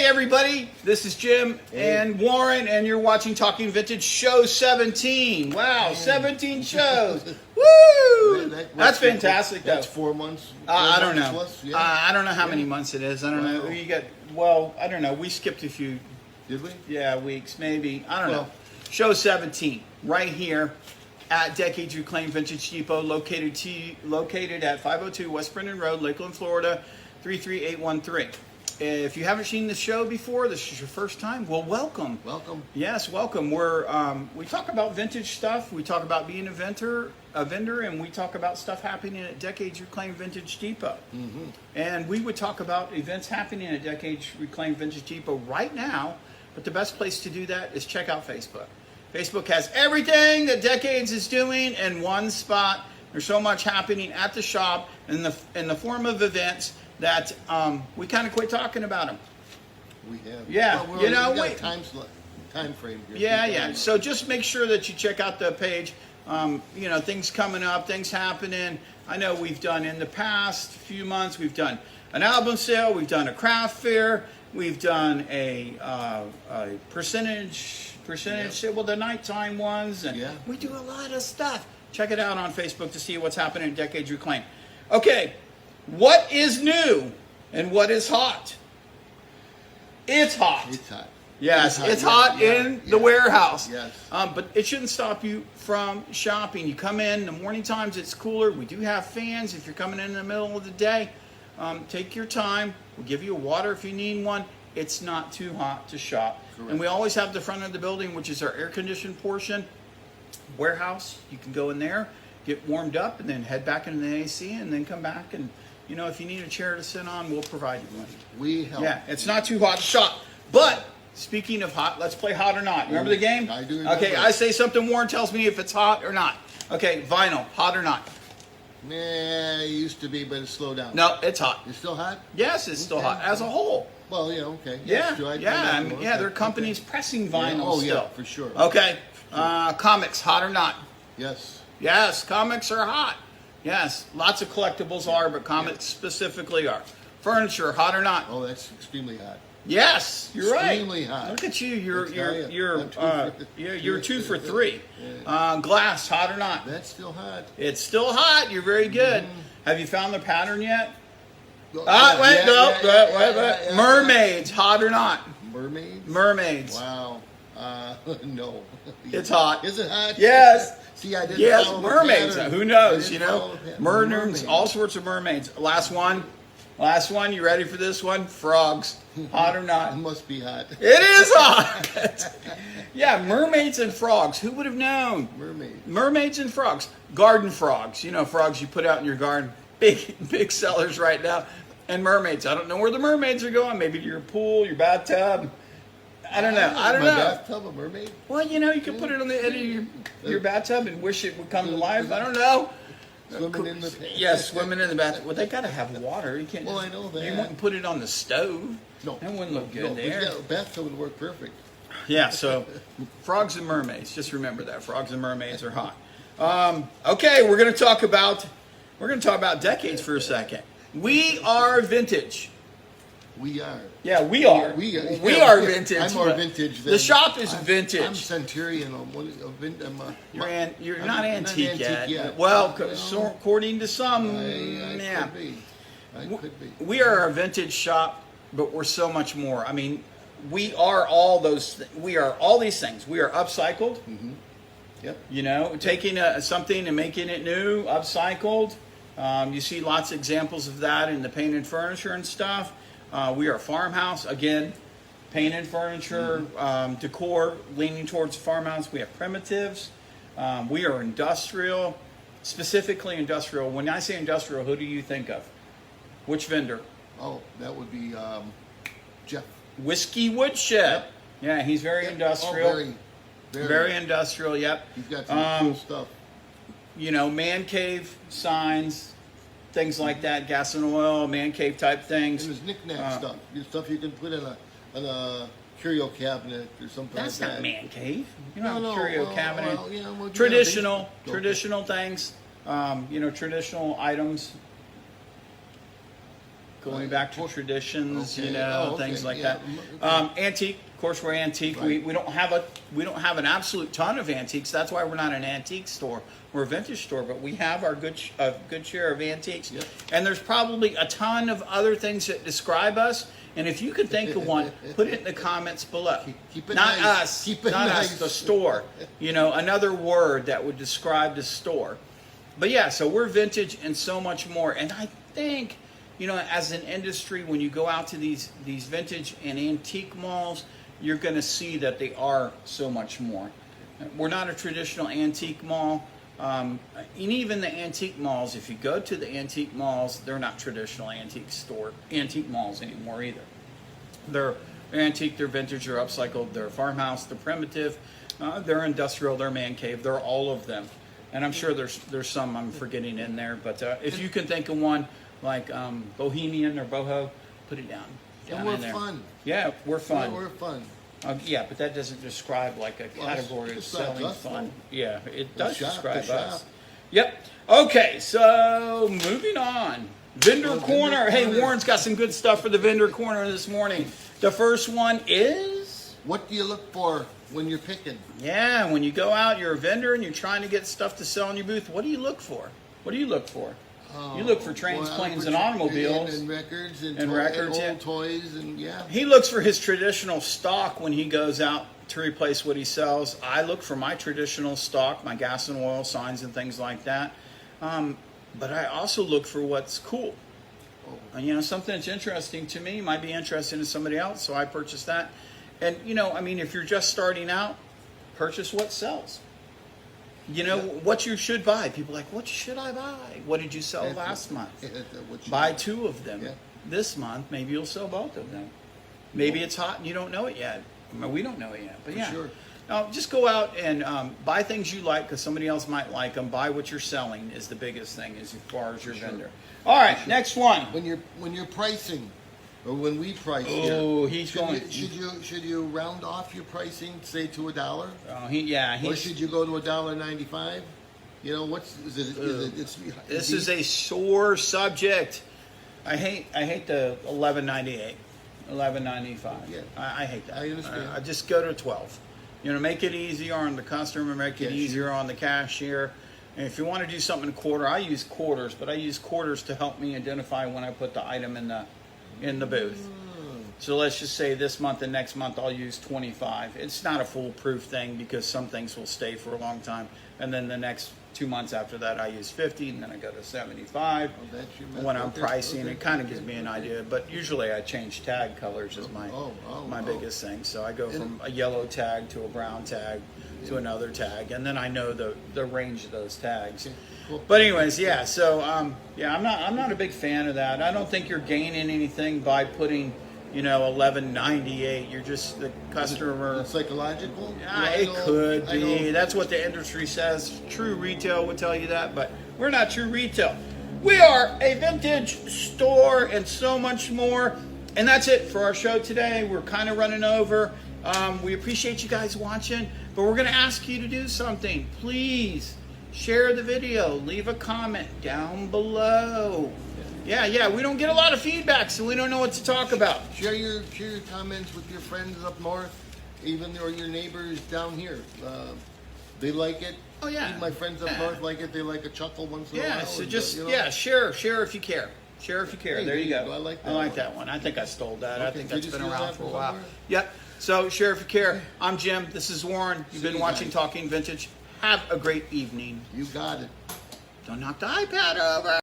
Hey everybody, this is Jim and Warren, and you're watching Talking Vintage Show 17. Wow, 17 shows. Woo! That's fantastic, though. That's 4 months. I don't know. Plus, yeah. I don't know how many months it is. I don't know. You got, well, I don't know. We skipped a few. Did we? Yeah, weeks, maybe. I don't know. Show 17, right here at Decades Reclaimed Vintage Depot, located at 502 West Brennan Road, Lakeland, Florida, 33813. If you haven't seen the show before, this is your first time, well, welcome. Welcome. Yes, welcome. We talk about vintage stuff. We talk about being a vendor, and we talk about stuff happening at Decades Reclaimed Vintage Depot. Mm-hmm. And we would talk about events happening at Decades Reclaimed Vintage Depot right now, but the best place to do that is check out Facebook. Facebook has everything that Decades is doing in one spot. There's so much happening at the shop in the form of events that we kind of quit talking about them. We have. Yeah, well, you know, we got time frame here. Yeah. So just make sure that you check out the page. You know, things coming up, things happening. I know we've done in the past few months. We've done an album sale. We've done a craft fair. We've done a percentage sale, well, the nighttime ones, and we do a lot of stuff. Check it out on Facebook to see what's happening at Decades Reclaimed. Okay. What is new and what is hot? It's hot. It's hot. Yes, it's hot in the warehouse. Yes. But it shouldn't stop you from shopping. You come in the morning times, it's cooler. We do have fans. If you're coming in the middle of the day, take your time. We'll give you water if you need one. It's not too hot to shop. Correct. And we always have the front of the building, which is our air-conditioned portion. Warehouse, you can go in there, get warmed up, and then head back into the AC, and then come back and, you know, if you need a chair to sit on, we'll provide you one. We help. Yeah, it's not too hot to shop. But speaking of hot, let's play hot or not. Remember the game? I do remember. Okay, I say something, Warren tells me if it's hot or not. Okay, vinyl, hot or not? Nah, it used to be, but it's slowed down. No, it's hot. It's still hot? Yes, it's still hot as a whole. Well, yeah, okay. Yeah, sure, there are companies pressing vinyl still. Yeah, for sure. Okay, comics, hot or not? Yes. Yes, comics are hot. Yes, lots of collectibles are, but comics specifically are. Furniture, hot or not? Oh, that's extremely hot. Yes, you're right. Extremely hot. Look at you. You're 2 for 3. Yeah. Glass, hot or not? That's still hot. It's still hot. You're very good. Have you found the pattern yet? Wait. Mermaids, hot or not? Mermaids? Mermaids. Wow. No. It's hot. Is it hot? Yes. See, I didn't. Yes, follow the mermaids. pattern. Who knows? You I didn't know, follow the pattern. mermaids, all sorts of mermaids. Last one. You ready for this one? Frogs, hot or It not? must be hot. It is hot. Yeah, mermaids and frogs. Who would have known? Mermaids and frogs. Garden frogs. You know, frogs you put out in your garden. Big sellers right now. And mermaids. I don't know where the mermaids are going. Maybe to your pool, your bathtub. I don't know. My bathtub, a mermaid? Well, you know, you can put it on the edge of your bathtub and wish it would come to life. I don't know. Swimming in the Yes, swimming in the bathtub. Well, they got to have water. You can't. Well, I know that. You wouldn't put it on the stove. No. That wouldn't look good No, there. yeah, a bathtub would work perfect. Yeah, so frogs and mermaids. Just remember that. Frogs and mermaids are hot. Okay, we're going to talk about decades for a second. We are vintage. We are. Yeah, we are. We are vintage. I'm more vintage than... The shop is vintage. I'm Centurion. You're not antique yet. Well, according to some, I could be. We are a vintage shop, but we're so much more. I mean, we are all those. We are all these things. We are upcycled. Mm-hmm. Yep. You know, taking something and making it new, upcycled. You see lots of examples of that in the painted furniture and stuff. We are a farmhouse, again, painted furniture, decor leaning towards farmhouse. We have primitives. We are industrial, specifically industrial. When I say industrial, who do you think of? Which vendor? Oh, that would be Jeff. Whiskey Woodshed. Yep. Yeah, he's very industrial. Oh, very industrial, yep. He's got some cool stuff. You know, man cave signs, things like that, gas and oil, man cave type things. And his knick-knack stuff. Stuff you can put in a curio cabinet or something like that. That's not man cave. You know, curio cabinet. Well, traditional things. You know, traditional items. going back to traditions, okay. you know, Oh, okay. things like Yeah. that. Antique, of course, we're antique. Right. We don't have an absolute ton of antiques. That's why we're not an antique store. We're a vintage store, but we have our good share of antiques. Yep. And there's probably a ton of other things that describe us. And if you could think of one, put it in the comments below. Keep it not nice. us, Keep it not nice. us, the store. You know, another word that would describe the store. But yeah, so we're vintage and so much more. And I think, you know, as an industry, when you go out to these vintage and antique malls, you're going to see that they are so much more. We're not a traditional antique mall. And even the antique malls, if you go to the antique malls, they're not traditional antique malls anymore either. They're antique, they're vintage, they're upcycled, they're farmhouse, they're primitive, they're industrial, they're man cave, they're all of them. And I'm sure there's some I'm forgetting in there, but if you can think of one like Bohemian or Boho, put it down And we're in there. fun. Yeah, we're fun. We're fun. Yeah, but that doesn't describe like a Well, category it of describes selling us, fun. though. Yeah, it does shop, describe the us. shop. Yep. Okay, so moving on. Vendor Well, corner. vendor Hey, corner. Warren's got some good stuff for the vendor corner this morning. The first one is, What do you look for when you're picking? yeah, when you go out, you're a vendor and you're trying to get stuff to sell in your booth. What do you look for? What do you look for? You look for trains, Well, planes, for and automobiles. and records and, And records, and yeah. old toys and yeah. He looks for his traditional stock when he goes out to replace what he sells. I look for my traditional stock, my gas and oil signs and things like that. But I also look for what's cool. And, you know, something that's interesting to me might be interesting to somebody else, so I purchase that. And, you know, I mean, if you're just starting out, purchase what sells. You know, what you should buy. People are like, what should I buy? What did you sell last month? What you Buy buy. 2 of them. Yeah. This month, maybe you'll sell both of them. Maybe it's hot and you don't know it yet. I mean, we don't know it yet, but For yeah. sure. Now, just go out and buy things you like because somebody else might like them. Buy what you're selling is the biggest thing as far as your vendor. All right, next one. When you're pricing, or when we price Oh, here, he's should going. should you round off your pricing, say to $1, Oh, or he's. should you go to $1.95? You know, This is a sore subject. I hate the $11.98, $11.95. Yeah. I hate that. I understand. I just go to 12. You know, make it easier on the customer, make it Cashier. easier on the cashier. And if you want to do something in quarter, I use quarters, but I use quarters to help me identify when I put the item in the booth. So let's just say this month and next month I'll use 25. It's not a foolproof thing because some things will stay for a long time. And then the next 2 months after that I use 50 and then I go to 75 that's your method. when I'm Okay, pricing. okay. It kind of gives me an idea, but usually I change tag colors as my Oh. biggest thing. So I go from a yellow tag to a brown tag to another tag, and then I know the range of those tags. Okay, cool. But anyways, yeah. So yeah, I'm not a big fan of that. I don't think you're gaining anything by putting, you know, $11.98. You're just the customer. It's psychological. Yeah, Yeah, I it know- could I be. know. That's what the industry says. True retail would tell you that, but we're not true retail. We are a vintage store and so much more. And that's it for our show today. We're kind of running over. We appreciate you guys watching, but we're going to ask you to do something. Please share the video. Leave a comment down below. Yeah, we don't get a lot of feedback, so we don't know what to talk about. Share your comments with your friends up north, even or your neighbors down here. They like it. Oh, yeah. Even my friends up north like it. They like a chuckle once in a while. Yeah, so and, just, you know. yeah, share if you care. Share if you care. Hey, There you go. I like that one. I think I stole that. I Okay, think did that's you been steal around that for a from while. somewhere? Yep. So share if you care. I'm Jim. This is Warren. You've See been you watching guys. Talking Vintage. Have a great evening. You got it. Don't knock the iPad over.